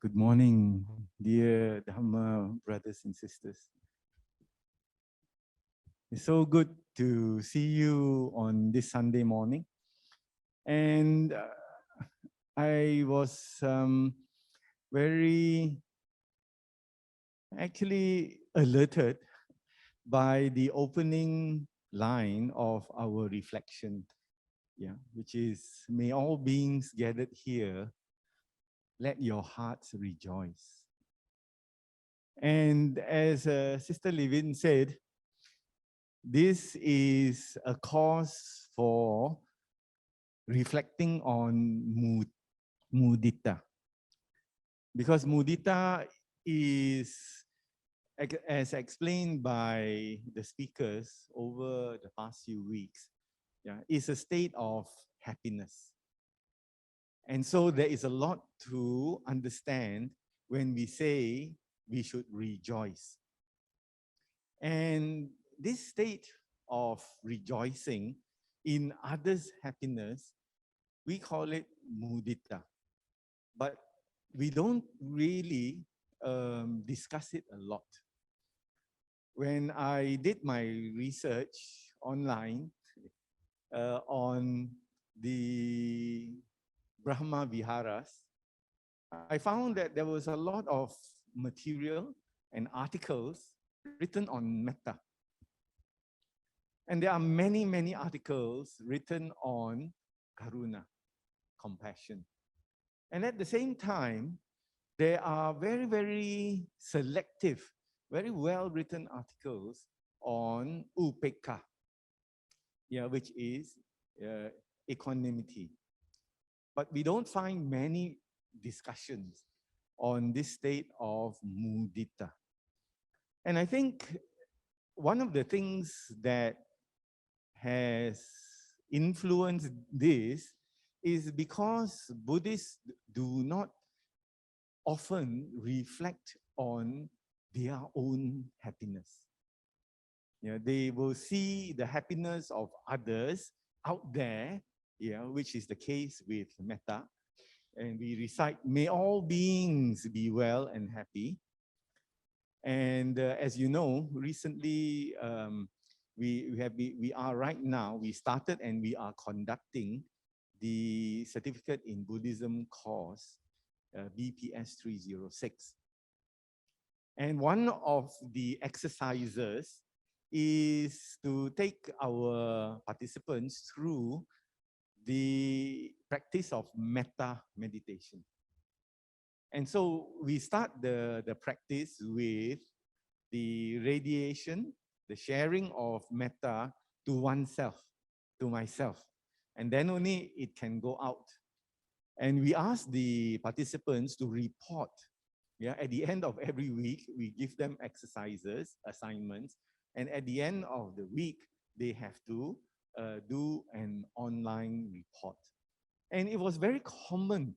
Good morning, dear Dhamma brothers and sisters. It's so good to see you on this Sunday morning. And I was very actually alerted by the opening line of our reflection, which is, may all beings gathered here, let your hearts rejoice. And as Sister Levin said, this is a cause for reflecting on mudita. Because mudita is, as explained by the speakers over the past few weeks, is a state of happiness. And so there is a lot to understand when we say we should rejoice. And this state of rejoicing in others' happiness, we call it mudita. But we don't really discuss it a lot. When I did my research online on the Brahma Viharas, I found that there was a lot of material and articles written on metta. And there are many, many articles written on karuna, compassion. And at the same time, there are very, very selective, very well-written articles on upekka, which is equanimity. But we don't find many discussions on this state of mudita. And I think one of the things that has influenced this is because Buddhists do not often reflect on their own happiness. They will see the happiness of others out there, which is the case with metta. And we recite, may all beings be well and happy. And as you know, recently, we are right now, we started and we are conducting the Certificate in Buddhism course, BPS 306. And one of the exercises is to take our participants through the practice of metta meditation. And so we start the practice with the radiation, the sharing of metta to oneself, to myself. And then only it can go out. And we ask the participants to report. At the end of every week, we give them exercises, assignments. And at the end of the week, they have to do an online report. And it was very common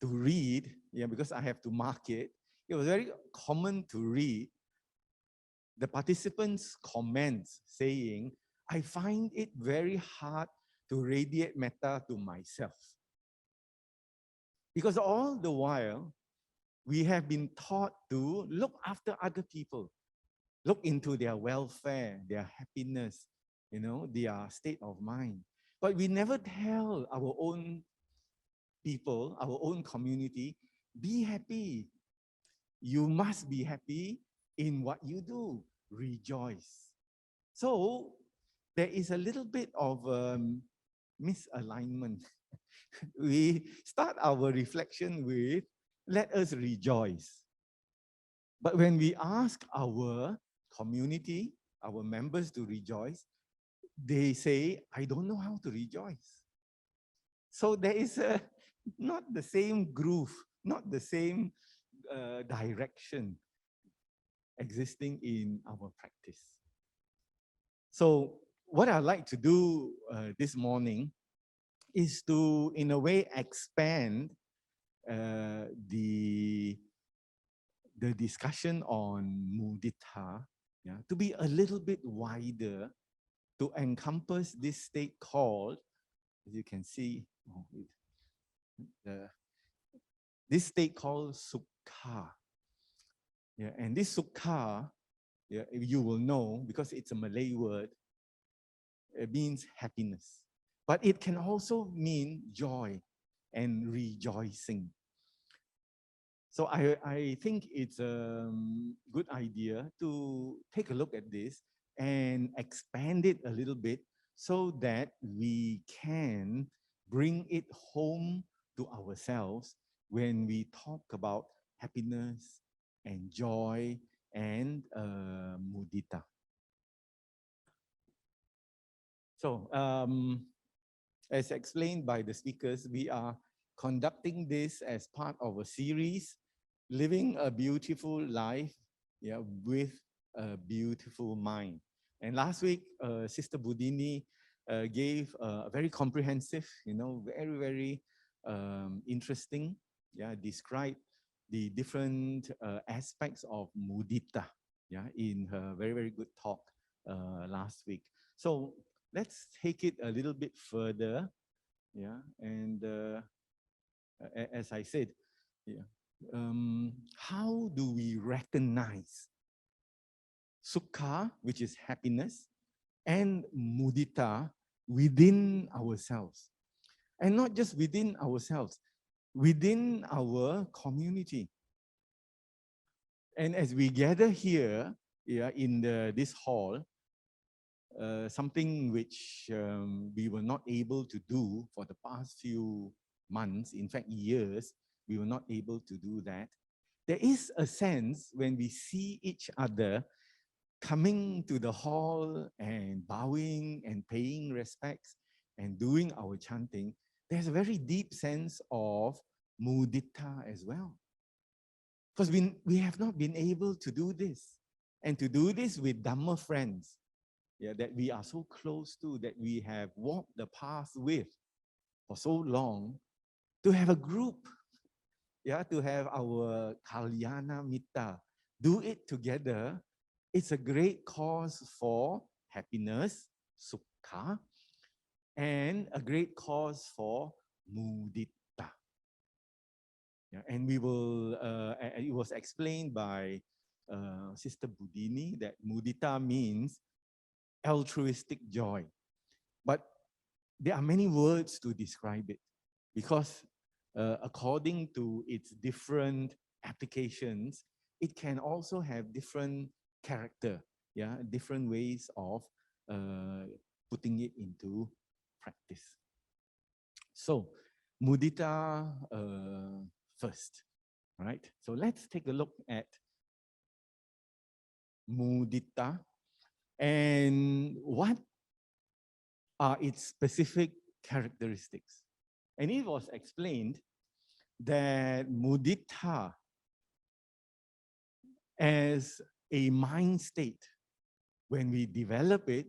to read, because I have to mark it. It was very common to read the participants' comments saying, I find it very hard to radiate metta to myself. Because all the while, we have been taught to look after other people, look into their welfare, their happiness, their state of mind. But we never tell our own people, our own community, be happy. You must be happy in what you do. Rejoice. So there is a little bit of misalignment. We start our reflection with, let us rejoice. But when we ask our community, our members to rejoice, they say, I don't know how to rejoice. So there is not the same groove, not the same direction existing in our practice. So what I'd like to do this morning is to, in a way, expand the discussion on mudita, to be a little bit wider, to encompass this state called, as you can see, this state called sukha. Yeah, and this sukha, yeah, you will know because it's a Malay word, it means happiness. But it can also mean joy and rejoicing. So I think it's a good idea to take a look at this and expand it a little bit so that we can bring it home to ourselves when we talk about happiness and joy and mudita. So as explained by the speakers, we are conducting this as part of a series, Living a Beautiful Life, yeah, with a Beautiful Mind. And last week, Sister Budini gave a very comprehensive, very, very interesting, yeah, described the different aspects of mudita, yeah, in her very, very good talk last week. So let's take it a little bit further, yeah, and as I said, yeah, how do we recognize sukha, which is happiness, and mudita within ourselves? And not just within ourselves, within our community. And as we gather here, yeah, in this hall, something which we were not able to do for the past few months, in fact years, we were not able to do that. There is a sense when we see each other coming to the hall and bowing and paying respects and doing our chanting, there's a very deep sense of mudita as well. Because we have not been able to do this. And to do this with Dhamma friends, yeah, that we are so close to, that we have walked the path with for so long, to have a group, yeah, to have our Kalyana Mitta, do it together, it's a great cause for happiness, sukha, and a great cause for mudita. Yeah, and we will, it was explained by Sister Budini that mudita means altruistic joy. But there are many words to describe it because according to its different applications, it can also have different character, yeah, different ways of putting it into practice. So, mudita first, right? So let's take a look at mudita and what are its specific characteristics. And it was explained that mudita as a mind state, when we develop it,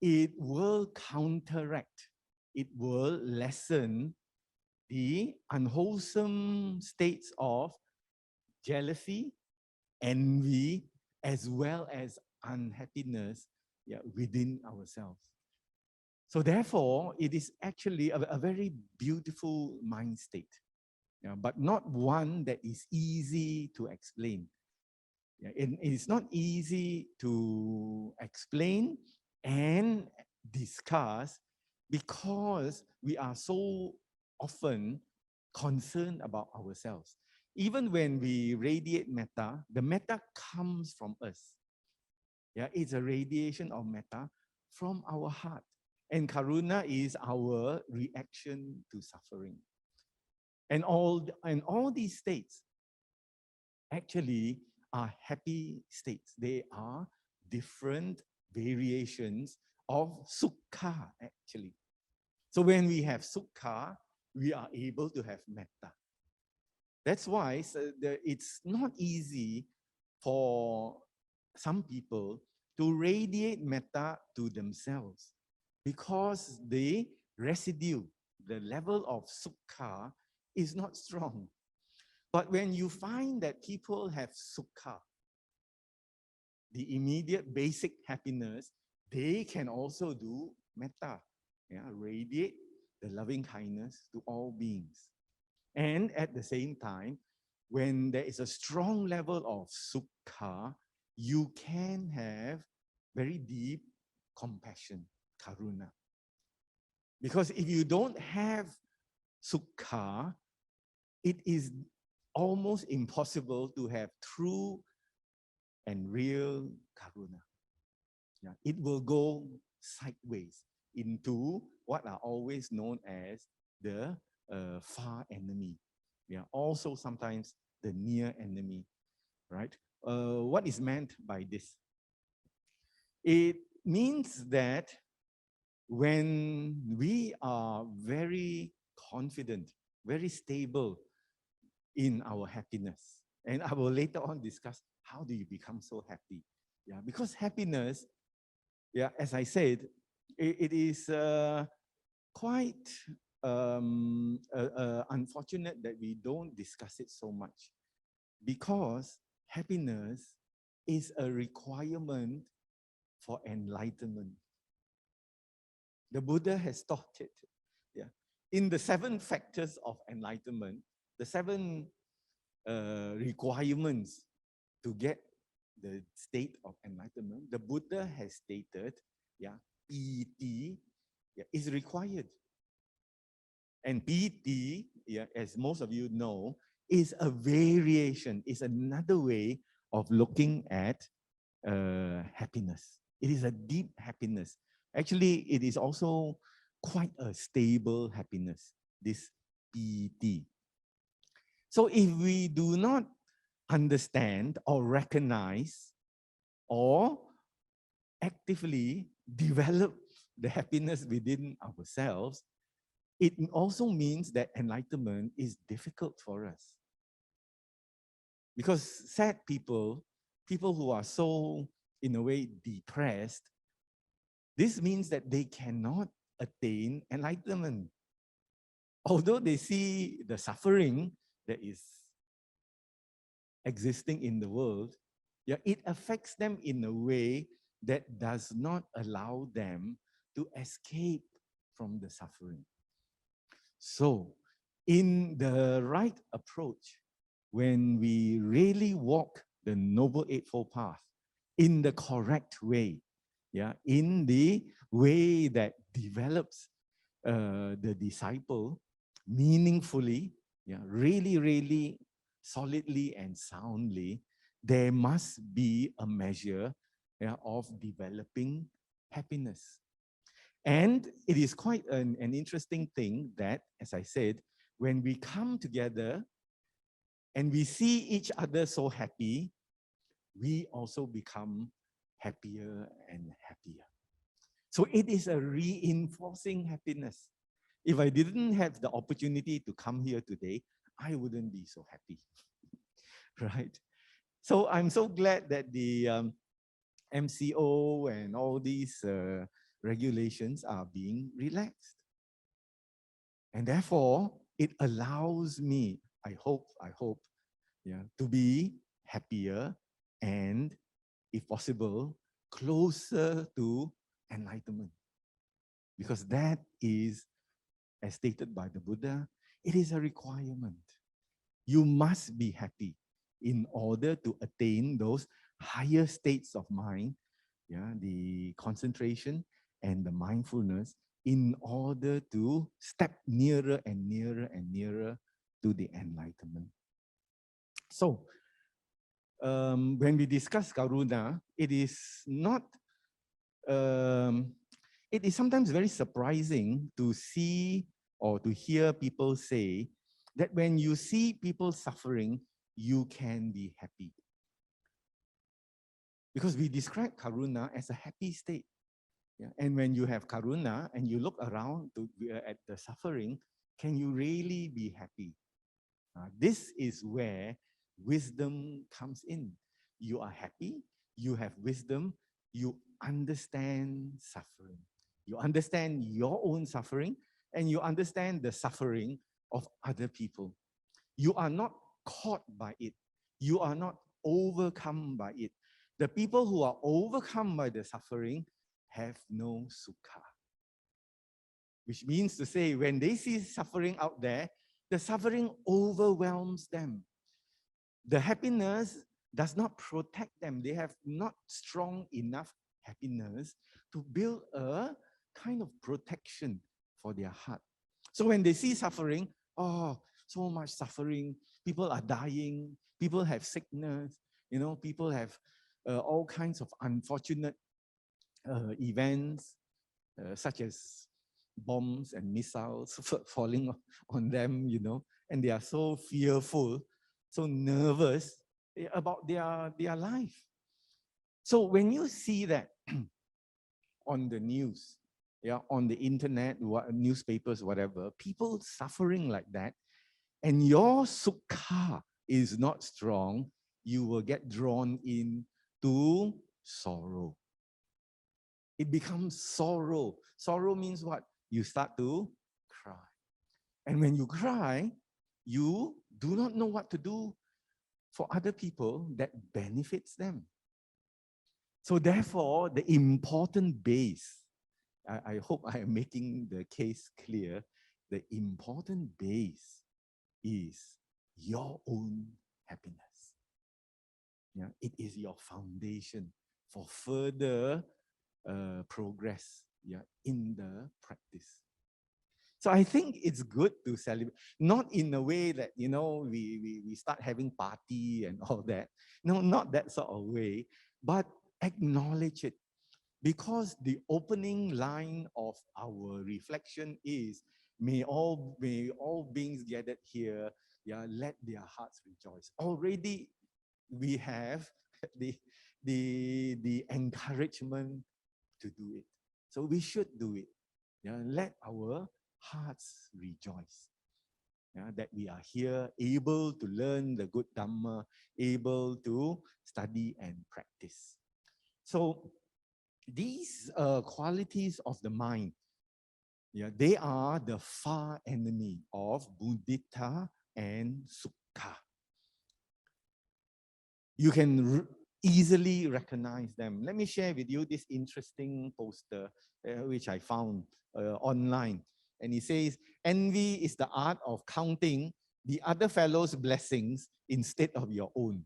it will counteract, it will lessen the unwholesome states of jealousy, envy, as well as unhappiness, yeah, within ourselves. So therefore, it is actually a very beautiful mind state, yeah, but not one that is easy to explain. Yeah, it is not easy to explain and discuss because we are so often concerned about ourselves. Even when we radiate metta, the metta comes from us. Yeah, it's a radiation of metta from our heart. And karuna is our reaction to suffering. And all these states actually are happy states. They are different variations of sukha, actually. So when we have sukha, we are able to have metta. That's why it's not easy for some people to radiate metta to themselves because the residue, the level of sukha is not strong. But when you find that people have sukha, the immediate basic happiness, they can also do metta, yeah, radiate the loving kindness to all beings. And at the same time, when there is a strong level of sukha, you can have very deep compassion, karuna. Because if you don't have sukha, it is almost impossible to have true and real karuna. Yeah, it will go sideways into what are always known as the far enemy. Yeah, also sometimes the near enemy, right? What is meant by this? It means that when we are very confident, very stable in our happiness, and I will later on discuss how do you become so happy. Yeah, because happiness, yeah, as I said, it is quite unfortunate that we don't discuss it so much, because happiness is a requirement for enlightenment. The Buddha has taught it. Yeah. In the 7 factors of enlightenment, the 7 requirements to get the state of enlightenment, the Buddha has stated, yeah, piti, yeah, is required. And piti, yeah, as most of you know, is a variation, is another way of looking at happiness. It is a deep happiness. Actually, it is also quite a stable happiness, this piti. So if we do not understand or recognize or actively develop the happiness within ourselves, it also means that enlightenment is difficult for us. Because sad people, people who are so, in a way, depressed, this means that they cannot attain enlightenment. Although they see the suffering that is existing in the world, yeah, it affects them in a way that does not allow them to escape from the suffering. So, in the right approach, when we really walk the Noble Eightfold Path in the correct way, yeah, in the way that develops the disciple meaningfully, yeah, really, really solidly and soundly, there must be a measure, yeah, of developing happiness. And it is quite an interesting thing that, as I said, when we come together and we see each other so happy, we also become happier and happier. So it is a reinforcing happiness. If I didn't have the opportunity to come here today, I wouldn't be so happy, right? So I'm so glad that the MCO and all these regulations are being relaxed. And therefore, it allows me, I hope, yeah, to be happier and, if possible, closer to enlightenment. Because that is, as stated by the Buddha, it is a requirement. You must be happy in order to attain those higher states of mind, yeah, the concentration and the mindfulness, in order to step nearer and nearer and nearer to the enlightenment. So, when we discuss karuna, it is not, it is sometimes very surprising to see or to hear people say that when you see people suffering, you can be happy. Because we describe karuna as a happy state. Yeah? And when you have karuna and you look around at the suffering, can you really be happy? This is where wisdom comes in. You are happy, you have wisdom, you understand suffering. You understand your own suffering, and you understand the suffering of other people. You are not caught by it. You are not overcome by it. The people who are overcome by the suffering have no sukha. Which means to say, when they see suffering out there, the suffering overwhelms them. the happiness does not protect them. They have not strong enough happiness to build a kind of protection for their heart. So when they see suffering, oh, so much suffering, people are dying, people have sickness, people have all kinds of unfortunate events, such as bombs and missiles falling on them, and they are so fearful, so nervous about their life. So when you see that on the news, on the internet, newspapers, whatever, people suffering like that, and your sukha is not strong, you will get drawn into sorrow. It becomes sorrow. Sorrow means what? You start to cry. And when you cry, you do not know what to do for other people that benefits them. So therefore, the important base, I hope I am making the case clear, the important base is your own happiness. Yeah, it is your foundation for further progress, in the practice. So I think it's good to celebrate, not in a way that, we start having party and all that. No, not that sort of way, but acknowledge it. Because the opening line of our reflection is, may all beings gathered here, let their hearts rejoice. Already we have the encouragement to do it. So we should do it. Let our hearts rejoice. That we are here, able to learn the good Dhamma, able to study and practice. So these qualities of the mind, they are the far enemy of mudita and sukha. You can easily recognize them. Let me share with you this interesting poster which I found online. And it says, envy is the art of counting the other fellow's blessings instead of your own.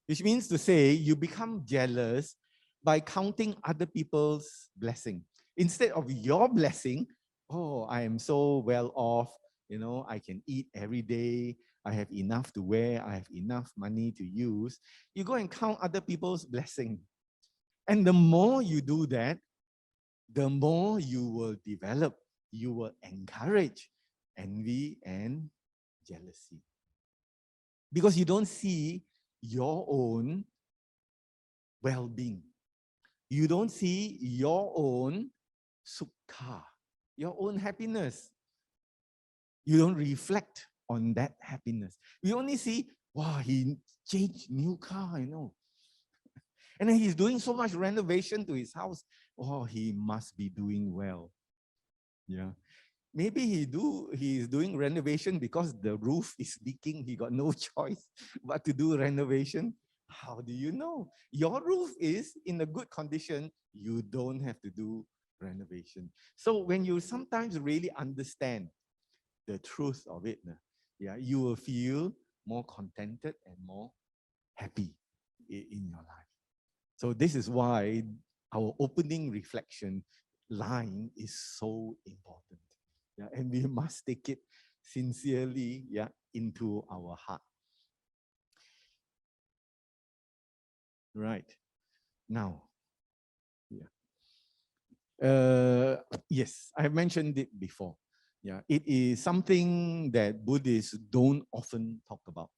Which means to say, you become jealous by counting other people's blessing. Instead of your blessing, oh, I am so well off, I can eat every day, I have enough to wear, I have enough money to use. You go and count other people's blessing. And the more you do that, the more you will develop, you will encourage envy and jealousy. Because you don't see your own well-being. You don't see your own sukha, your own happiness. You don't reflect on that happiness. We only see, wow, he changed new car, And then he's doing so much renovation to his house. Oh, he must be doing well. Yeah. Maybe he is doing renovation because the roof is leaking. He got no choice but to do renovation. How do you know? Your roof is in a good condition. You don't have to do renovation. So when you sometimes really understand the truth of it, you will feel more contented and more happy in your life. So this is why our opening reflection line is so important. And we must take it sincerely, into our heart. Right. Now, yes, I have mentioned it before. It is something that Buddhists don't often talk about.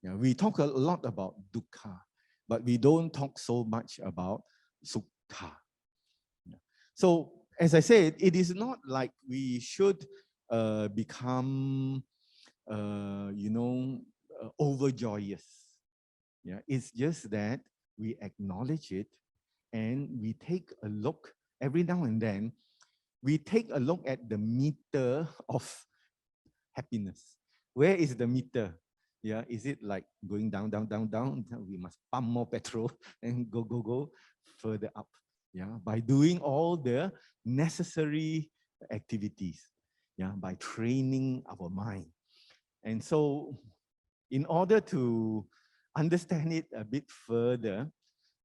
We talk a lot about dukkha, but we don't talk so much about sukha. So, as I said, it is not like we should become, overjoyous. It's just that we acknowledge it and we take a look every now and then. We take a look at the meter of happiness. Where is the meter? Is it like going down, down, down, down? We must pump more petrol and go further up. By doing all the necessary activities. By training our mind. And so, in order to understand it a bit further,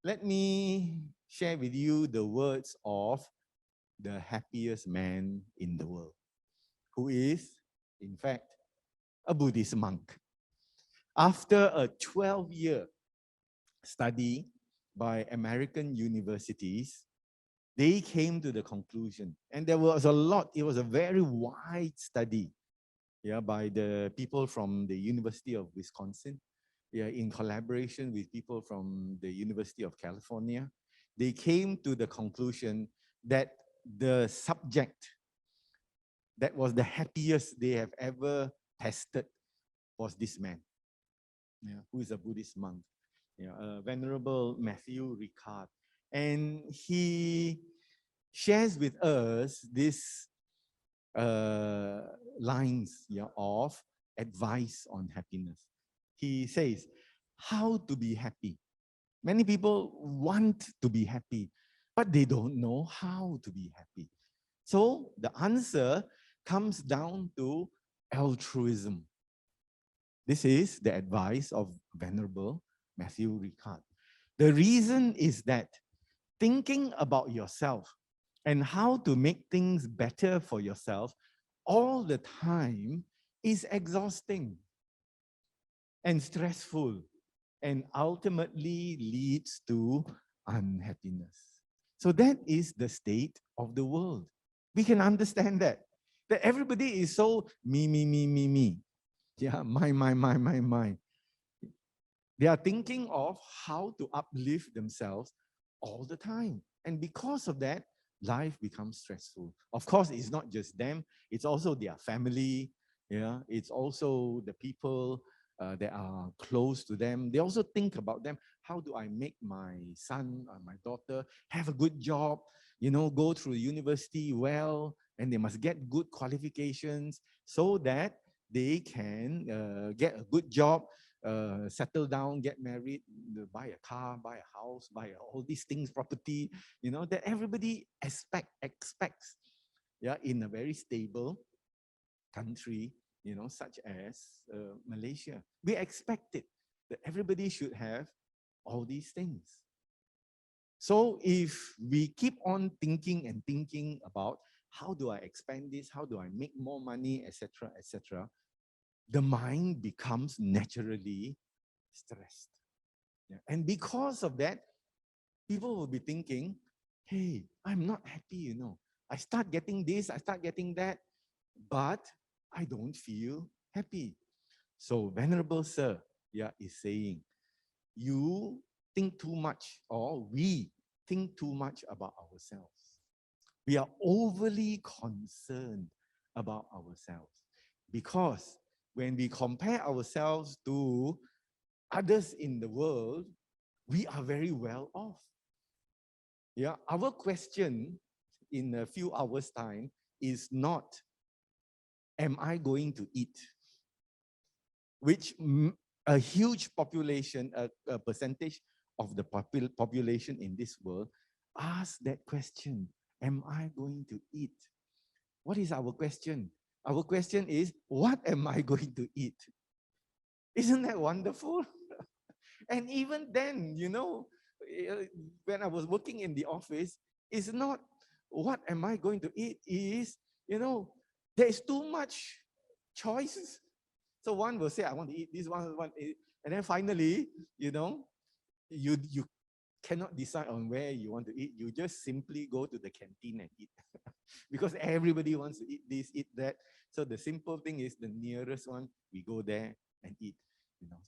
let me share with you the words of the happiest man in the world, who is, in fact, a Buddhist monk. After a 12-year study by American universities, they came to the conclusion, and there was a lot, it was a very wide study, yeah, by the people from the University of Wisconsin, yeah, in collaboration with people from the University of California. They came to the conclusion that the subject that was the happiest they have ever tested was this man, yeah, who is a Buddhist monk, yeah, Venerable Matthew Ricard. And he shares with us this lines, yeah, of advice on happiness. He says, how to be happy. Many people want to be happy, but they don't know how to be happy. So the answer comes down to altruism. This is the advice of Venerable Matthew Ricard. The reason is that thinking about yourself and how to make things better for yourself all the time is exhausting and stressful and ultimately leads to unhappiness. So that is the state of the world. We can understand that. That everybody is so me. Yeah, my. They are thinking of how to uplift themselves all the time. And because of that, life becomes stressful. Of course, it's not just them, it's also their family. Yeah, it's also the people that are close to them. They also think about them. How do I make my son or my daughter have a good job, go through university well, and they must get good qualifications so that they can get a good job, settle down, get married, buy a car, buy a house, buy all these things, property, that everybody expects, yeah, in a very stable country, such as Malaysia. We expect it, that everybody should have all these things. So if we keep on thinking and thinking about how do I expand this, how do I make more money, etc., the mind becomes naturally stressed. Yeah. And because of that, people will be thinking, hey, I'm not happy, I start getting this, I start getting that, but I don't feel happy. So Venerable Sir, yeah, is saying, you think too much, or we think too much about ourselves. We are overly concerned about ourselves, because when we compare ourselves to others in the world, we are very well off. Yeah, our question in a few hours' time is not, am I going to eat? Which a huge population, a percentage of the population in this world ask that question, am I going to eat? What is our question? Our question is, what am I going to eat? Isn't that wonderful? And even then, when I was working in the office, it's not what am I going to eat, is, there is too much choices. So one will say, I want to eat this, one want to eat. And then finally, you cannot decide on where you want to eat. You just simply go to the canteen and eat. Because everybody wants to eat this, eat that. So the simple thing is, the nearest one, we go there and eat.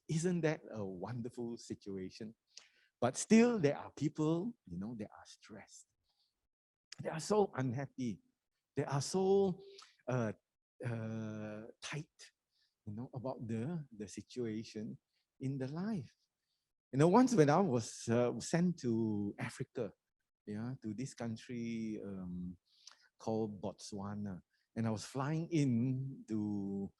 Isn't that a wonderful situation? But still, there are people, that are stressed. They are so unhappy. They are so tight, about the situation in the life. Once when I was sent to Africa, yeah, to this country called Botswana, and I was flying in to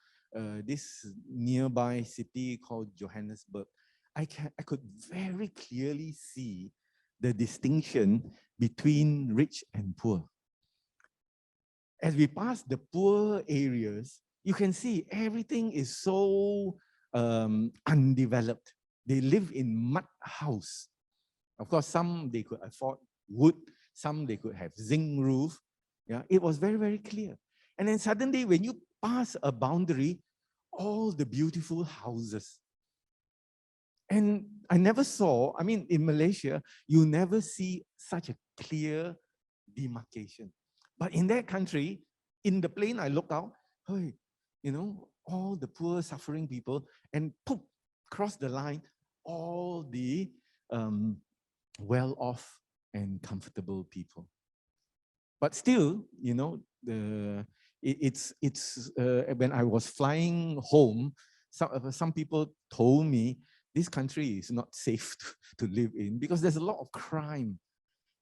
this nearby city called Johannesburg. I could very clearly see the distinction between rich and poor. As we pass the poor areas, you can see everything is so undeveloped. They live in mud house. Of course, some they could afford wood, some they could have zinc roof. Yeah, it was very, very clear. And then suddenly, when you pass a boundary, all the beautiful houses. And I never saw, I mean, in Malaysia, you never see such a clear demarcation. But in that country, in the plane, I looked out, hey, you know, all the poor, suffering people, and poof, cross the line, all the well-off and comfortable people. But still, you know, when I was flying home, some people told me this country is not safe to live in because there's a lot of crime.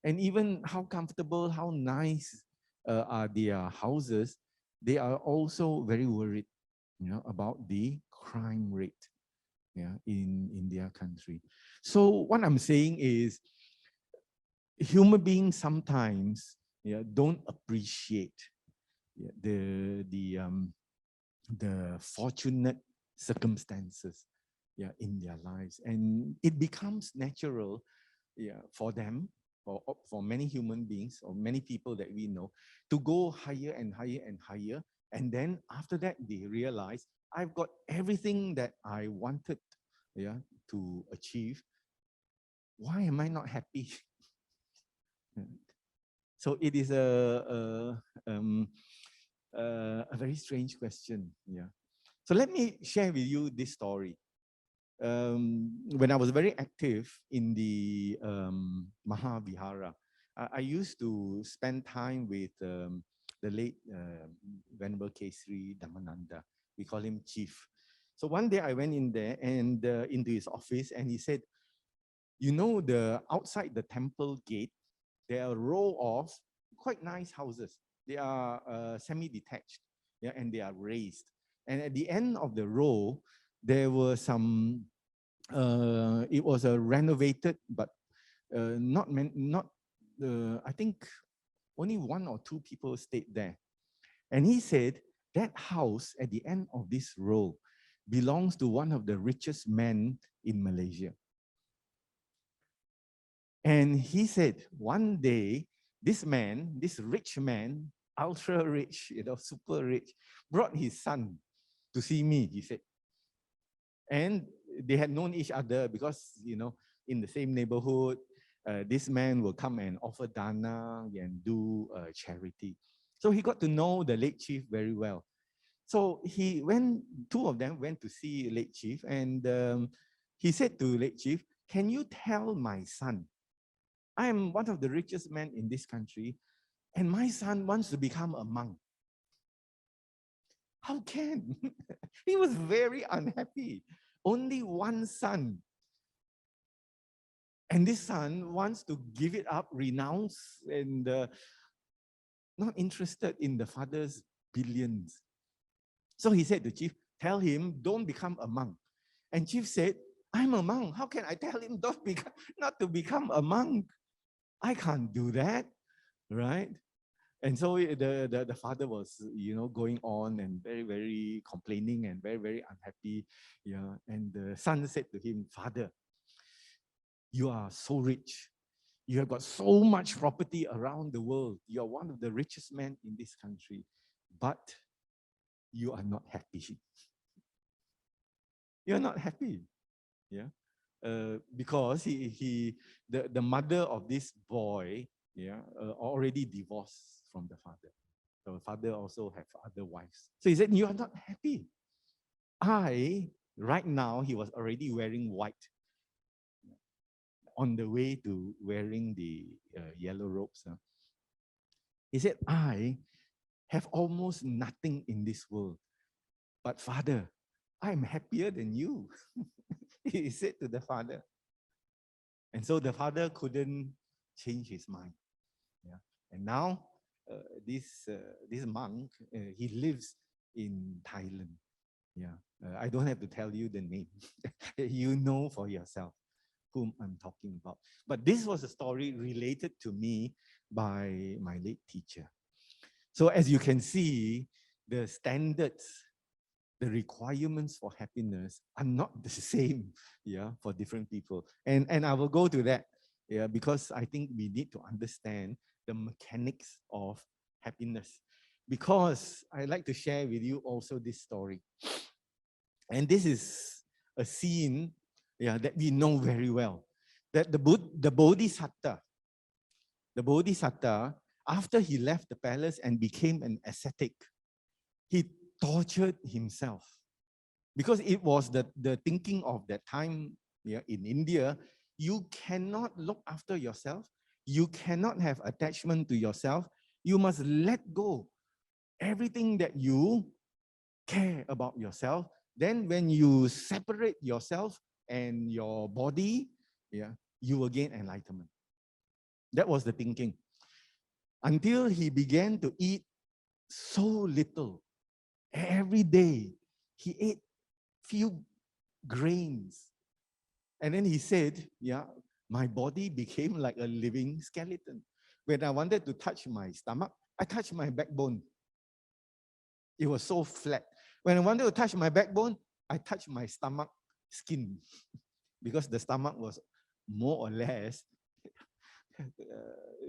And even how comfortable, how nice are their houses, they are also very worried, you know, about the crime rate, yeah, in their country. So what I'm saying is, human beings sometimes, yeah, don't appreciate, yeah, the fortunate circumstances, yeah, in their lives, and it becomes natural, yeah, for them, for many human beings or many people that we know, to go higher and higher and higher, and then after that they realize, I've got everything that I wanted, yeah, to achieve. Why am I not happy? So it is a very strange question. Yeah. So let me share with you this story. When I was very active in the Mahavihara, I used to spend time with the late Venerable Kesri Dhammananda. We call him Chief. So one day I went in there and into his office, and he said, you know, the outside the temple gate, there are a row of quite nice houses. They are semi-detached, yeah, and they are raised. And at the end of the row, there were some. It was a renovated, but not. I think only one or two people stayed there. And he said that house at the end of this row belongs to one of the richest men in Malaysia. And he said one day, this man, this rich man, ultra rich, you know, super rich, brought his son to see me, he said. And they had known each other because, you know, in the same neighborhood, this man will come and offer dana and do charity. So he got to know the late chief very well. So two of them went to see late chief, and he said to late chief, can you tell my son, I am one of the richest men in this country, and my son wants to become a monk. How can? He was very unhappy. Only one son. And this son wants to give it up, renounce, and not interested in the father's billions. So he said to Chief, tell him, don't become a monk. And Chief said, I'm a monk. How can I tell him not to become a monk? I can't do that, right? And so the father was, you know, going on and very, very complaining and very, very unhappy. Yeah. And the son said to him, Father, you are so rich. You have got so much property around the world. You are one of the richest men in this country, but you are not happy. You're not happy. Yeah. Because the mother of this boy, yeah, already divorced from the father. So the father also have other wives. So he said, you are not happy. Right now, he was already wearing white, on the way to wearing the yellow robes. He said, I have almost nothing in this world. But Father, I'm happier than you. He said to the father. And so the father couldn't change his mind. Yeah. And now this monk, he lives in Thailand. Yeah. I don't have to tell you the name. You know for yourself whom I'm talking about. But this was a story related to me by my late teacher. So as you can see, the standards the requirements for happiness are not the same, yeah, for different people. And I will go to that, yeah, because I think we need to understand the mechanics of happiness. Because I like to share with you also this story. And this is a scene, yeah, that we know very well. That the Bodhisattva, after he left the palace and became an ascetic, he tortured himself. Because it was the thinking of that time, yeah, in India, you cannot look after yourself. You cannot have attachment to yourself. You must let go everything that you care about yourself. Then when you separate yourself and your body, yeah, you will gain enlightenment. That was the thinking. Until he began to eat so little. Every day, he ate few grains. And then he said, yeah, my body became like a living skeleton. When I wanted to touch my stomach, I touched my backbone. It was so flat. When I wanted to touch my backbone, I touched my stomach skin because the stomach was more or less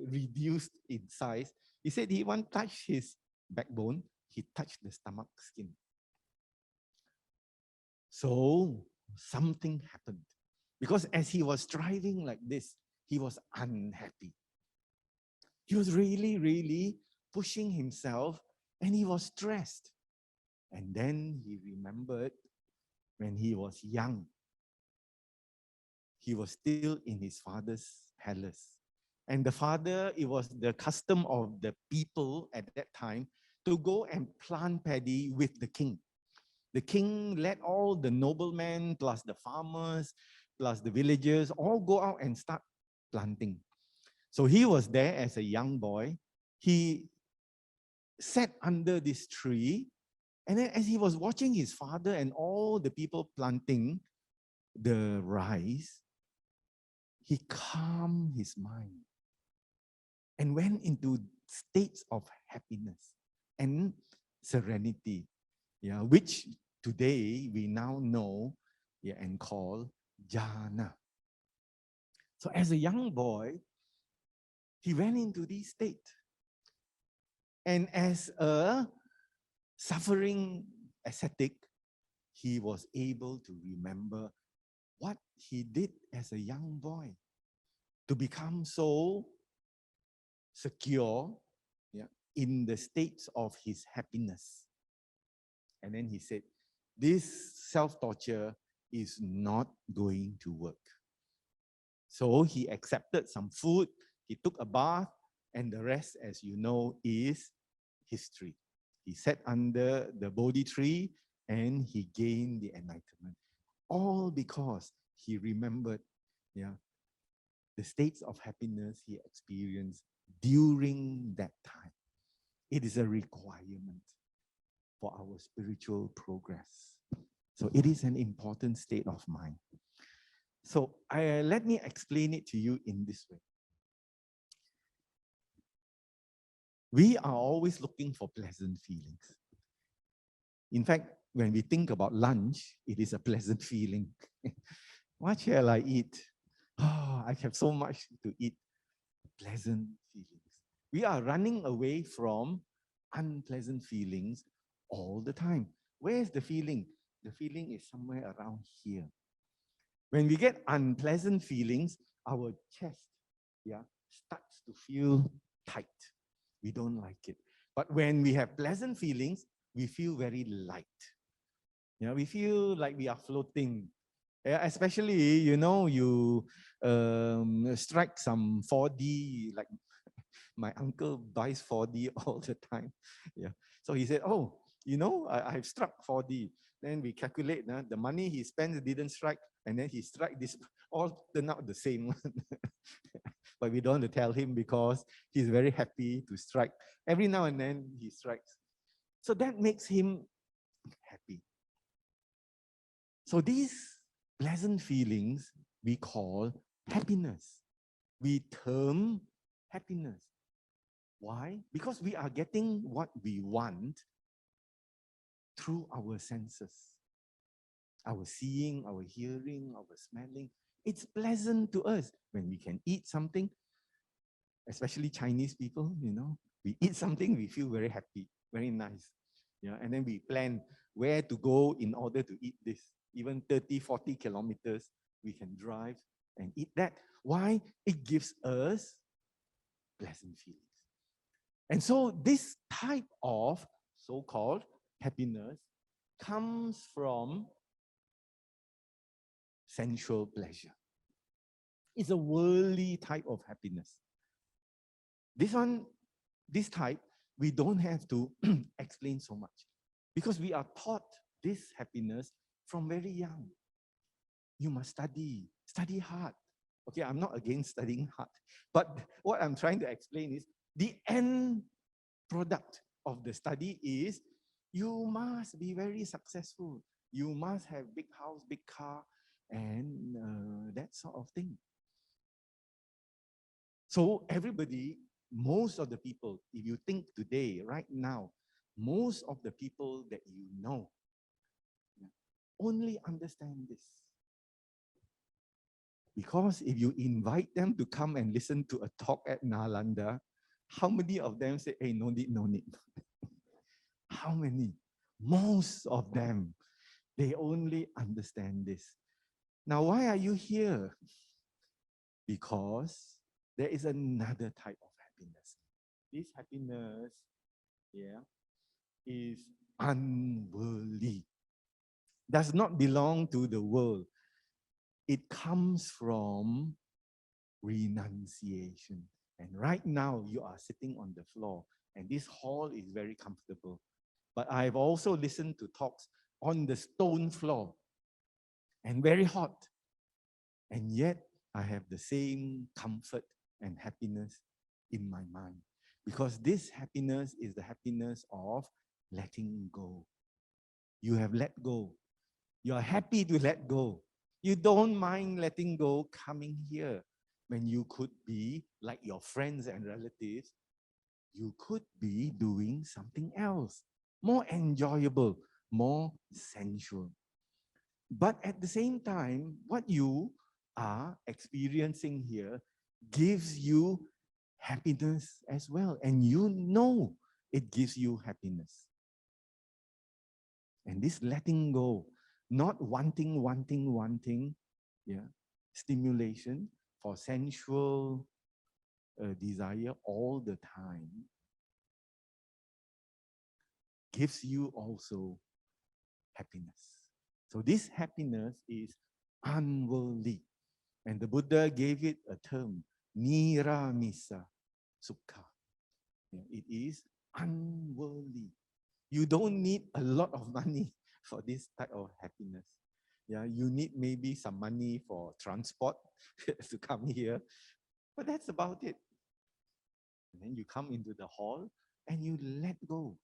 reduced in size. He said he want to touch his backbone, he touched the stomach skin. So something happened. Because as he was striving like this, he was unhappy. He was really, really pushing himself and he was stressed. And then he remembered when he was young, he was still in his father's palace. And the father, it was the custom of the people at that time to go and plant paddy with the king. The king let all the noblemen, plus the farmers, plus the villagers, all go out and start planting. So he was there as a young boy. He sat under this tree, and then as he was watching his father and all the people planting the rice, he calmed his mind and went into states of happiness and serenity, yeah, which today we now know, yeah, and call jhana. So as a young boy, he went into this state. And as a suffering ascetic, he was able to remember what he did as a young boy to become so secure, yeah, in the states of his happiness. And then he said, this self-torture is not going to work. So he accepted some food, he took a bath, and the rest, as you know, is history. He sat under the Bodhi tree and he gained the enlightenment. All because he remembered, yeah, the states of happiness he experienced during that time. It is a requirement for our spiritual progress. So it is an important state of mind. So let me explain it to you in this way. We are always looking for pleasant feelings. In fact, when we think about lunch, it is a pleasant feeling. What shall I eat? Oh, I have so much to eat. Pleasant feelings. We are running away from unpleasant feelings all the time. Where is the feeling? The feeling is somewhere around here. When we get unpleasant feelings, our chest, yeah, starts to feel tight. We don't like it. But when we have pleasant feelings, we feel very light. Yeah, we feel like we are floating. Yeah, especially, you know, you strike some 4D, like my uncle buys 4D all the time. Yeah. So he said, oh, you know, I've struck 4D. Then we calculate the money he spends didn't strike, and then he strike this, all turn out the same. But we don't want to tell him because he's very happy to strike. Every now and then he strikes. So that makes him happy. So these pleasant feelings we call happiness. We term happiness. Why? Because we are getting what we want through our senses, our seeing, our hearing, our smelling. It's pleasant to us when we can eat something, especially Chinese people, we eat something, we feel very happy, very nice. Yeah, and then we plan where to go in order to eat this. Even 30, 40 kilometers, we can drive and eat that. Why? It gives us pleasant feelings. And so this type of so-called happiness comes from sensual pleasure. It's a worldly type of happiness. This type, we don't have to explain so much because we are taught this happiness from very young. You must study hard. Okay, I'm not against studying hard, but what I'm trying to explain is the end product of the study is you must be very successful. You must have big house, big car, and that sort of thing. So everybody, most of the people, if you think today, right now, most of the people that you know only understand this. Because if you invite them to come and listen to a talk at Nalanda, how many of them say, hey, no need, no need? How many? Most of them, they only understand this. Now, why are you here? Because there is another type of happiness. This happiness, is unworldly. Does not belong to the world. It comes from renunciation. And right now, you are sitting on the floor, and this hall is very comfortable. But I've also listened to talks on the stone floor, and very hot. And yet, I have the same comfort and happiness in my mind. Because this happiness is the happiness of letting go. You have let go. You are happy to let go. You don't mind letting go coming here when you could be like your friends and relatives. You could be doing something else, more enjoyable, more sensual. But at the same time, what you are experiencing here gives you happiness as well. And you know it gives you happiness. And this letting go, not wanting, stimulation for sensual desire all the time, gives you also happiness. So this happiness is unworldly. And the Buddha gave it a term, niramisa sukha. It is unworldly. You don't need a lot of money for this type of happiness. Yeah, you need maybe some money for transport to come here, but that's about it. And then you come into the hall and you let go.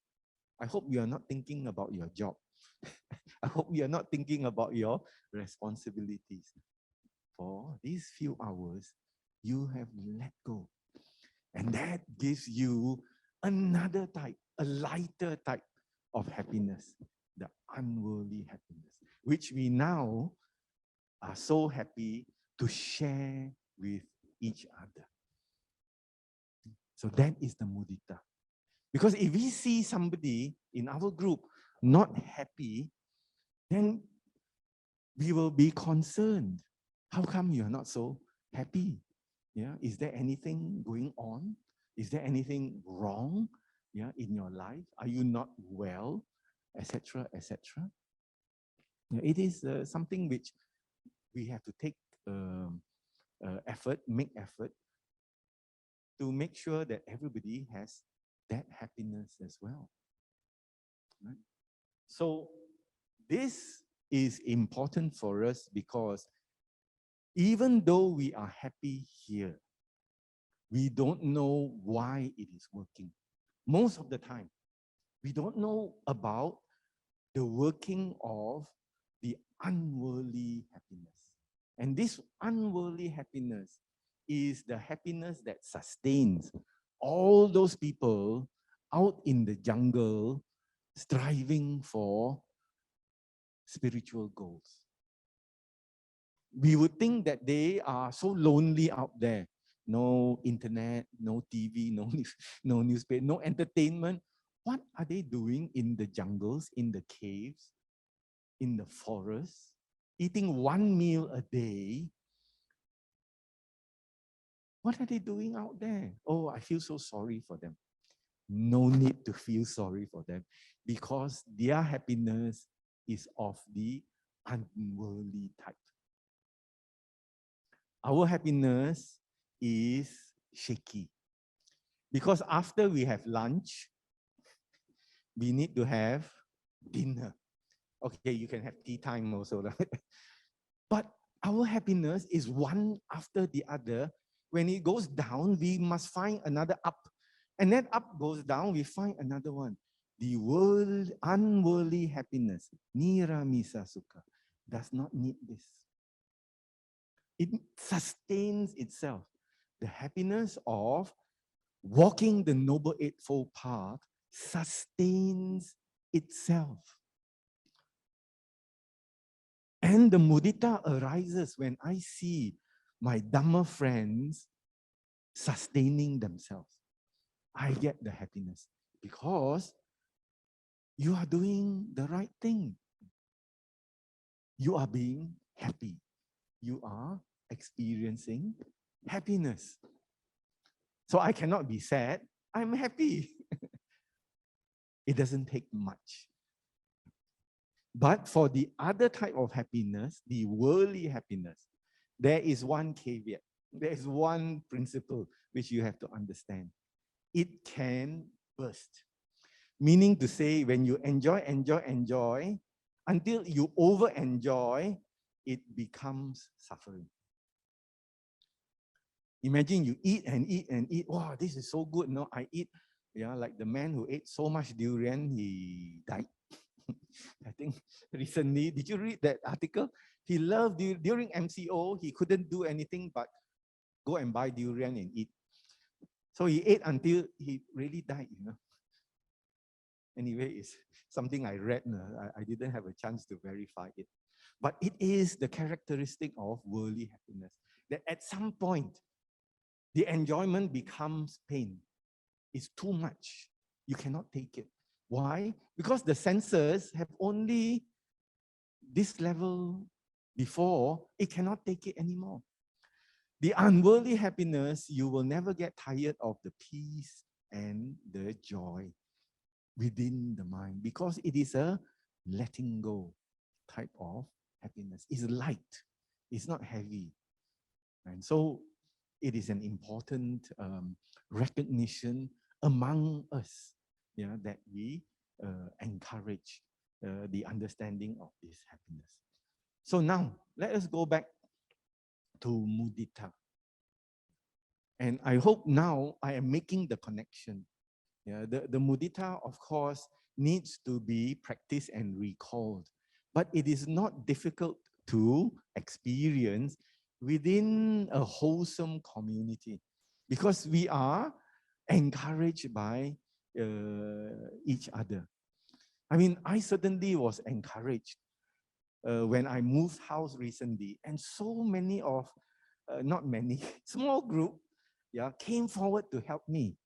I hope you are not thinking about your job. I hope you are not thinking about your responsibilities. For these few hours, you have let go. And that gives you another type, a lighter type of happiness, the unworldly happiness, which we now are so happy to share with each other. So that is the mudita. Because if we see somebody in our group not happy, then we will be concerned. How come you are not so happy? Yeah, is there anything going on? Is there anything wrong? Yeah, in your life? Are you not well? Etc. Etc. Yeah, it is something which we have to take effort, make effort to make sure that everybody has that happiness as well. Right? So this is important for us because even though we are happy here, we don't know why it is working. Most of the time, we don't know about the working of the unworldly happiness. And this unworldly happiness is the happiness that sustains all those people out in the jungle striving for spiritual goals. We would think that they are so lonely out there. No internet, no TV, no news, no newspaper, no entertainment. What are they doing in the jungles, in the caves, in the forests, eating one meal a day? What are they doing out there? Oh, I feel so sorry for them. No need to feel sorry for them because their happiness is of the unworldly type. Our happiness is shaky because after we have lunch, we need to have dinner. Okay, you can have tea time also. But our happiness is one after the other. When it goes down, we must find another up. And then up goes down, we find another one. The world, unworldly happiness, niramisa sukha, does not need this. It sustains itself. The happiness of walking the Noble Eightfold Path sustains itself. And the mudita arises when I see my Dhamma friends sustaining themselves. I get the happiness because you are doing the right thing. You are being happy. You are experiencing happiness. So I cannot be sad. I'm happy. It doesn't take much. But for the other type of happiness, the worldly happiness, there is one caveat. There is one principle which you have to understand. It can burst. Meaning to say, when you enjoy, until you over-enjoy, it becomes suffering. Imagine you eat and eat and eat. Wow, this is so good. No, I eat, like the man who ate so much durian, he died. I think recently, did you read that article? He loved, during MCO, he couldn't do anything but go and buy durian and eat. So he ate until he really died, Anyway, it's something I read. I didn't have a chance to verify it. But it is the characteristic of worldly happiness, that at some point, the enjoyment becomes pain. It's too much. You cannot take it. Why? Because the senses have only this level before, it cannot take it anymore. The unworldly happiness, you will never get tired of the peace and the joy within the mind because it is a letting go type of happiness. It's light. It's not heavy. And so it is an important recognition among us, that we encourage the understanding of this happiness. So now, let us go back to mudita. And I hope now I am making the connection. The mudita, of course, needs to be practiced and recalled, but it is not difficult to experience within a wholesome community because we are encouraged by each other. I mean, I certainly was encouraged when I moved house recently, and so many of, not many, small group, came forward to help me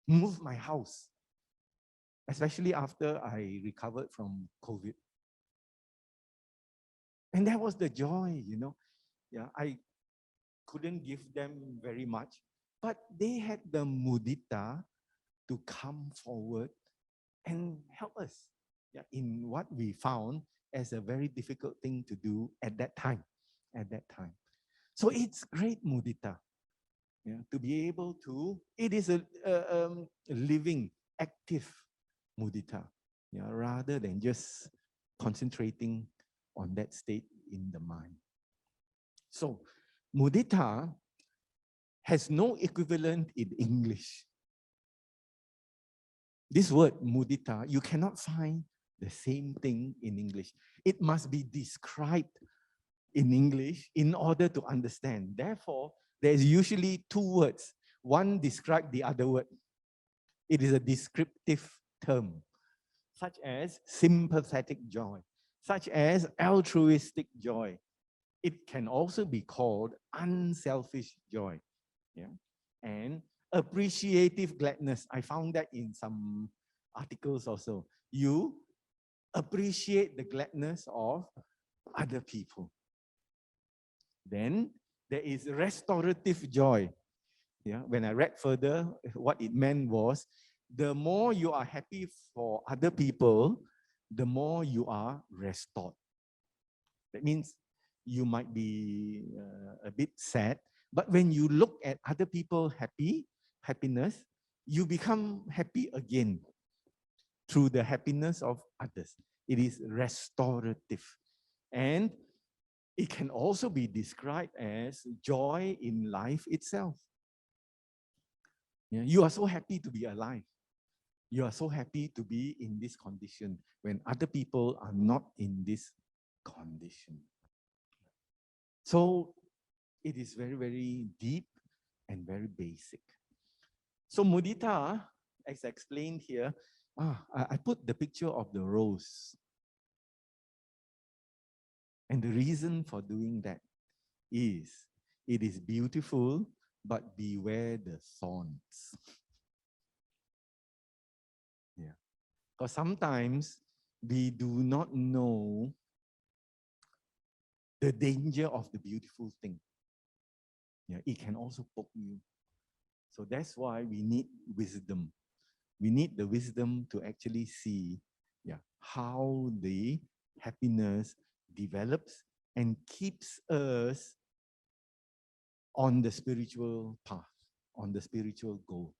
move my house, especially after I recovered from COVID. And that was the joy, I couldn't give them very much, but they had the mudita to come forward and help us in what we found as a very difficult thing to do at that time. So it's great mudita, to be able to, it is a living, active mudita, rather than just concentrating on that state in the mind. So mudita has no equivalent in English. This word mudita, you cannot find the same thing in English. It must be described in English in order to understand. Therefore, there's usually two words. One describes the other word. It is a descriptive term. such as sympathetic joy, such as altruistic joy. It can also be called unselfish joy. Yeah. And appreciative gladness. I found that in some articles also. You appreciate the gladness of other people. Then there is restorative joy. Yeah, when I read further, what it meant was the more you are happy for other people, the more you are restored. That means you might be a bit sad, but when you look at other people happiness, you become happy again through the happiness of others. It is restorative. And it can also be described as joy in life itself. Yeah, you are so happy to be alive. You are so happy to be in this condition when other people are not in this condition. So it is very, very deep and very basic. So mudita, as explained here, I put the picture of the rose. And the reason for doing that is it is beautiful, but beware the thorns. Yeah. Because sometimes we do not know the danger of the beautiful thing. Yeah, it can also poke you. So that's why we need wisdom. We need the wisdom to actually see how the happiness develops and keeps us on the spiritual path, on the spiritual goal,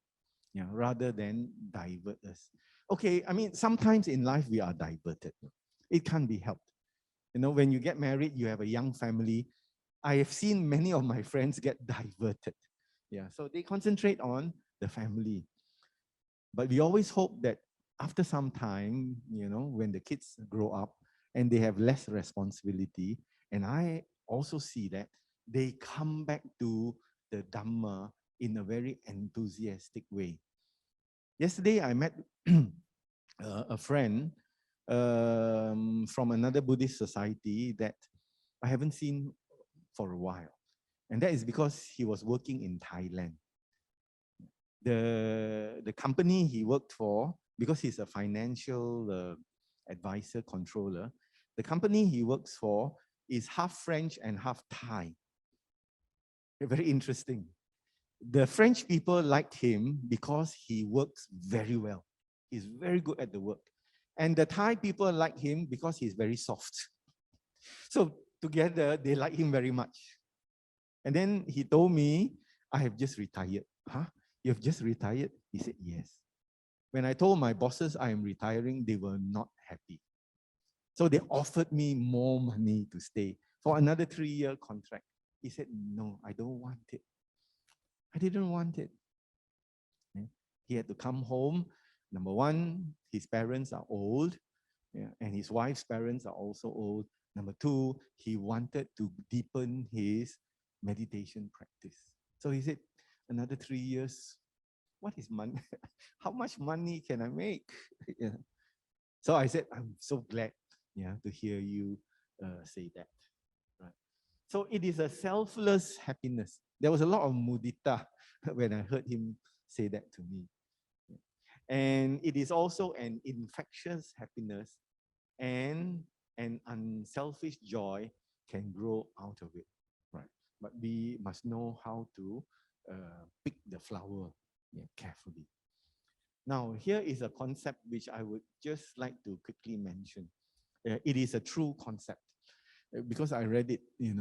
rather than divert us. Okay, I mean, sometimes in life we are diverted. It can't be helped. When you get married, you have a young family. I have seen many of my friends get diverted. Yeah, so they concentrate on the family. But we always hope that after some time, when the kids grow up and they have less responsibility, and I also see that they come back to the Dhamma in a very enthusiastic way. Yesterday, I met a friend from another Buddhist society that I haven't seen for a while. And that is because he was working in Thailand. The company he worked for, because he's a financial advisor, controller, the company he works for is half French and half Thai. Very interesting. The French people liked him because he works very well. He's very good at the work. And the Thai people like him because he's very soft. So together, they like him very much. And then he told me, I have just retired. Huh? You have just retired? He said, yes. When I told my bosses I am retiring, they were not happy. So they offered me more money to stay for another 3-year contract. He said, no, I don't want it. I didn't want it. He had to come home. Number one, his parents are old, and his wife's parents are also old. Number two, he wanted to deepen his meditation practice. So he said, another 3 years, what is money? How much money can I make? So I said, I'm so glad to hear you say that. Right. So it is a selfless happiness. There was a lot of mudita when I heard him say that to me. And it is also an infectious happiness, and an unselfish joy can grow out of it, right? But we must know how to pick the flower carefully. Now, here is a concept which I would just like to quickly mention. It is a true concept because I read it, in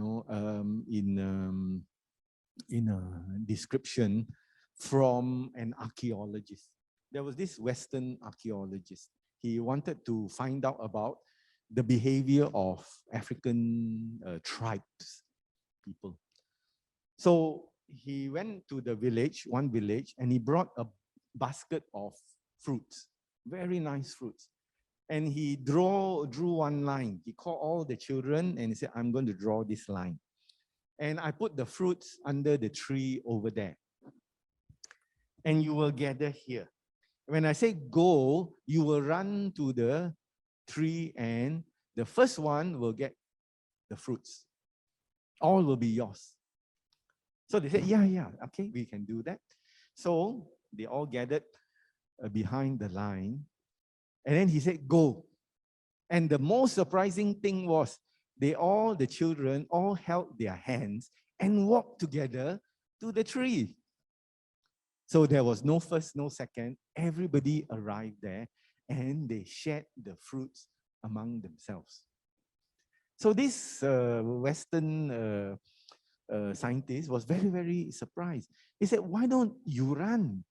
a description from an archaeologist. There was this Western archaeologist. He wanted to find out about the behavior of African tribes, people. So he went to the village, one village, and he brought a basket of fruits, very nice fruits. And he drew one line. He called all the children and he said, I'm going to draw this line. And I put the fruits under the tree over there. And you will gather here. When I say go, you will run to the tree and the first one will get the fruits. All will be yours. So they said, yeah, okay, we can do that. So they all gathered behind the line. And then he said, go. And the most surprising thing was the children all held their hands and walked together to the tree. So there was no first, no second. Everybody arrived there and they shared the fruits among themselves. So this Western scientist was very, very surprised. He said, why don't you run?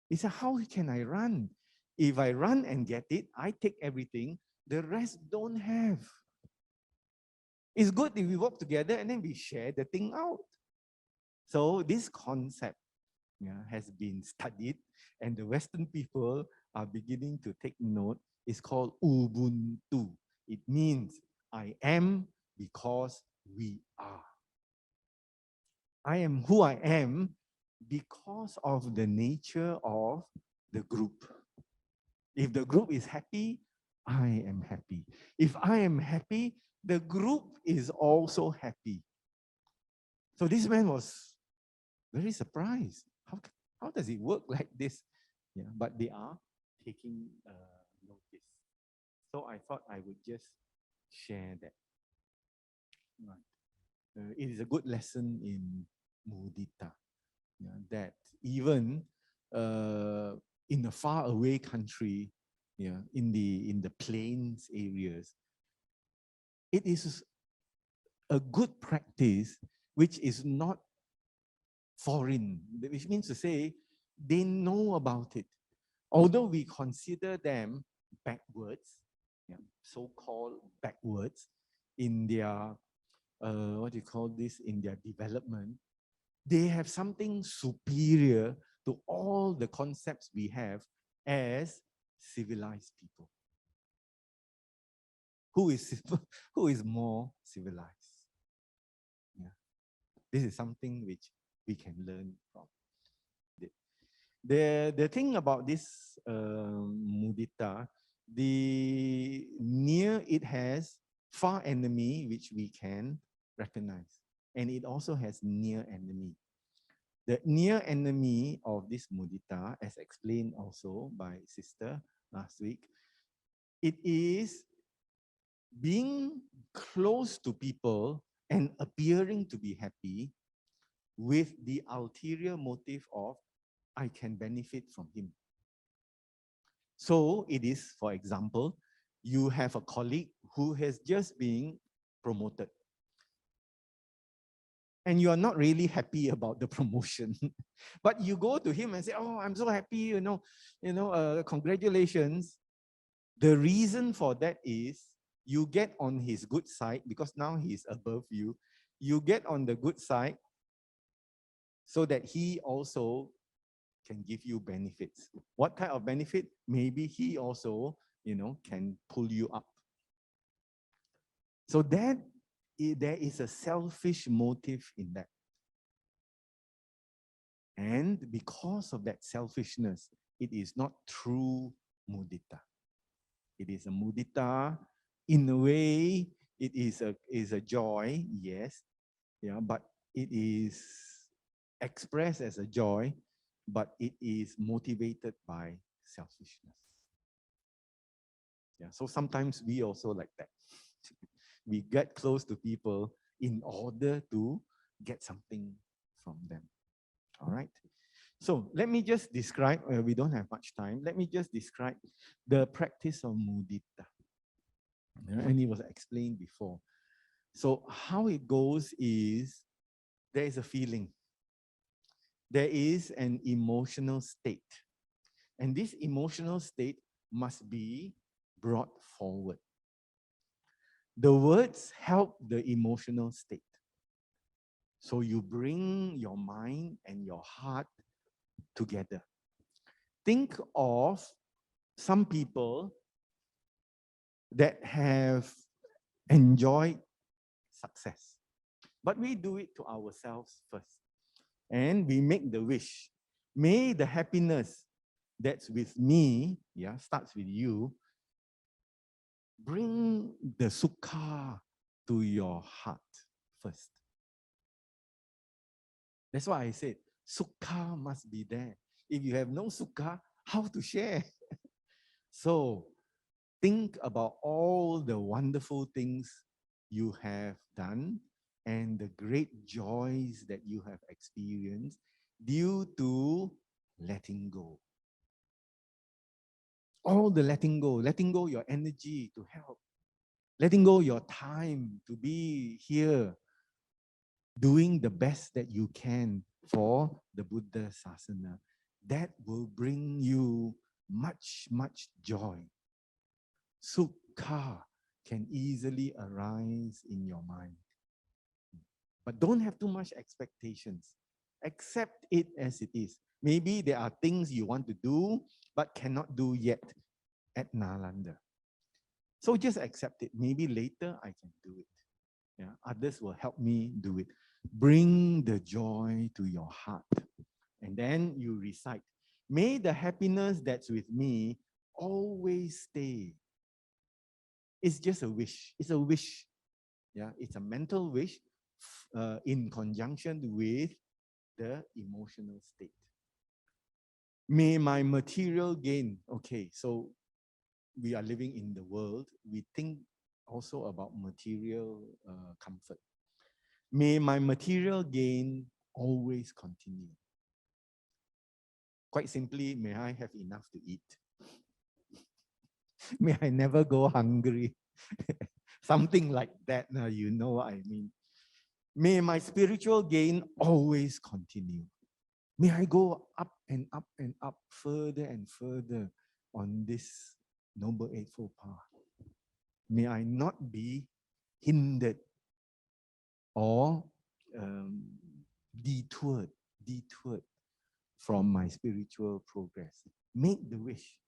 He said, how can I run? If I run and get it, I take everything, the rest don't have. It's good if we work together and then we share the thing out. So this concept has been studied and the Western people are beginning to take note. It's called Ubuntu. It means I am because we are. I am who I am because of the nature of the group. If the group is happy, I am happy. If I am happy, the group is also happy. So this man was very surprised. How does it work like this? Yeah, but they are taking notice. So I thought I would just share that. Right. It is a good lesson in Mudita. That even in a faraway country, in the plains areas, it is a good practice which is not foreign, which means to say they know about it. Although we consider them backwards, so-called backwards in their, what do you call this, in their development, they have something superior to all the concepts we have as civilized people. Who is more civilized? Yeah. This is something which we can learn from. The thing about this mudita, the near it has far enemy which we can recognize, and it also has near enemy. The near enemy of this mudita, as explained also by sister last week, it is being close to people and appearing to be happy with the ulterior motive of I can benefit from him. So it is, for example, you have a colleague who has just been promoted. And you are not really happy about the promotion. But you go to him and say, oh, I'm so happy, congratulations. The reason for that is you get on his good side because now he's above you. You get on the good side so that he also can give you benefits. What kind of benefit? Maybe he also, can pull you up. So there is a selfish motive in that. And because of that selfishness, it is not true mudita. It is a mudita. In a way, it is a joy, yes, but it is expressed as a joy, but it is motivated by selfishness. Yeah, so sometimes we also like that. We get close to people in order to get something from them. All right. So let me just describe, we don't have much time. Let me just describe the practice of mudita. And it was explained before. So how it goes is there is a feeling. There is an emotional state. And this emotional state must be brought forward. The words help the emotional state. So you bring your mind and your heart together. Think of some people that have enjoyed success. But we do it to ourselves first. And we make the wish. May the happiness that's with me, yeah, starts with you, bring the sukha to your heart first. That's why I said, sukha must be there. If you have no sukha, how to share? So think about all the wonderful things you have done and the great joys that you have experienced due to letting go. All the letting go your energy to help, letting go your time to be here, doing the best that you can for the Buddha Sasana. That will bring you much, much joy. Sukha can easily arise in your mind. But don't have too much expectations. Accept it as it is. Maybe there are things you want to do, but cannot do yet at Nalanda. So just accept it. Maybe later I can do it. Yeah, others will help me do it. Bring the joy to your heart. And then you recite, may the happiness that's with me always stay. It's just a wish. It's a wish. Yeah, it's a mental wish in conjunction with the emotional state. May my material gain. Okay, so we are living in the world. We think also about material comfort. May my material gain always continue. Quite simply, may I have enough to eat. May I never go hungry. Something like that, now you know what I mean. May my spiritual gain always continue. May I go up and up and up, further and further on this Noble Eightfold Path. May I not be hindered or detoured from my spiritual progress. Make the wish.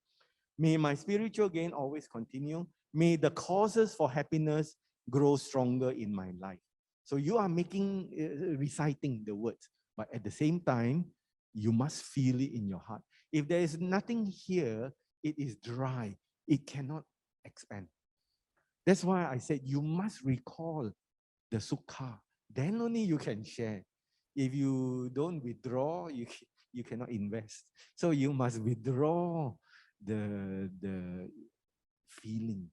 May my spiritual gain always continue. May the causes for happiness grow stronger in my life. So you are reciting the words, but at the same time, you must feel it in your heart. If there is nothing here, it is dry. It cannot expand. That's why I said you must recall the sukha. Then only you can share. If you don't withdraw, you cannot invest. So you must withdraw the feeling,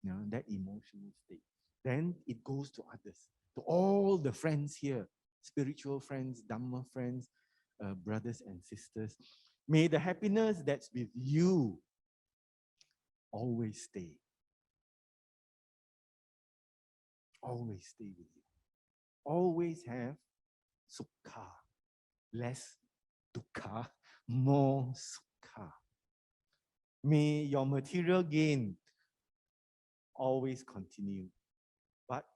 that emotional state. Then it goes to others, to all the friends here, spiritual friends, Dhamma friends, brothers and sisters. May the happiness that's with you always stay. Always stay with you. Always have sukha, less dukkha, more sukha. May your material gain always continue, but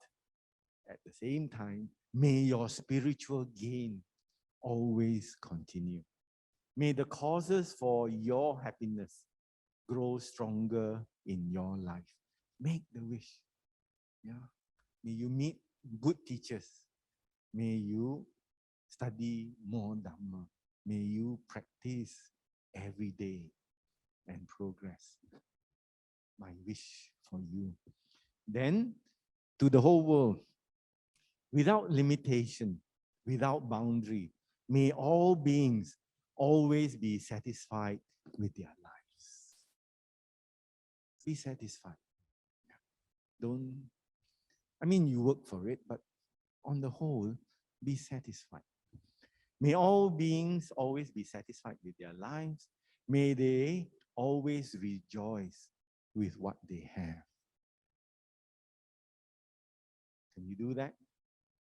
at the same time, may your spiritual gain always continue. May the causes for your happiness grow stronger in your life. Make the wish. Yeah. May you meet good teachers. May you study more Dhamma. May you practice every day and progress. My wish for you. Then, to the whole world, without limitation, without boundary, may all beings always be satisfied with their lives. Be satisfied. Don't, you work for it, but on the whole, be satisfied. May all beings always be satisfied with their lives. May they always rejoice with what they have. Can you do that?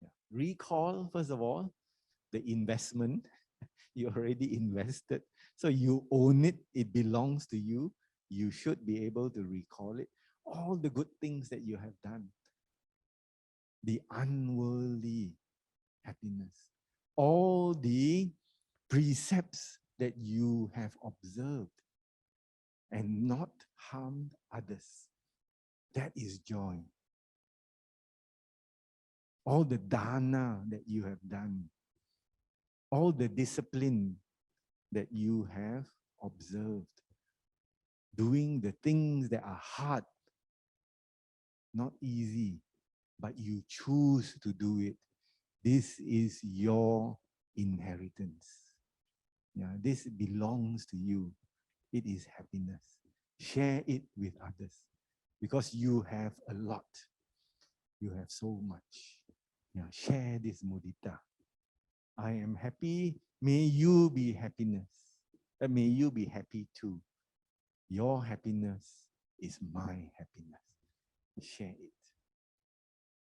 Yeah. Recall, first of all, the investment. You already invested. So you own it. It belongs to you. You should be able to recall it. All the good things that you have done. The unworldly happiness. All the precepts that you have observed and not harmed others. That is joy. All the dana that you have done, all the discipline that you have observed, doing the things that are hard, not easy, but you choose to do it. This is your inheritance. Yeah, this belongs to you. It is happiness. Share it with others because you have a lot. You have so much. Yeah, share this mudita. I am happy. May you be happiness. May you be happy too. Your happiness is my happiness. Share it.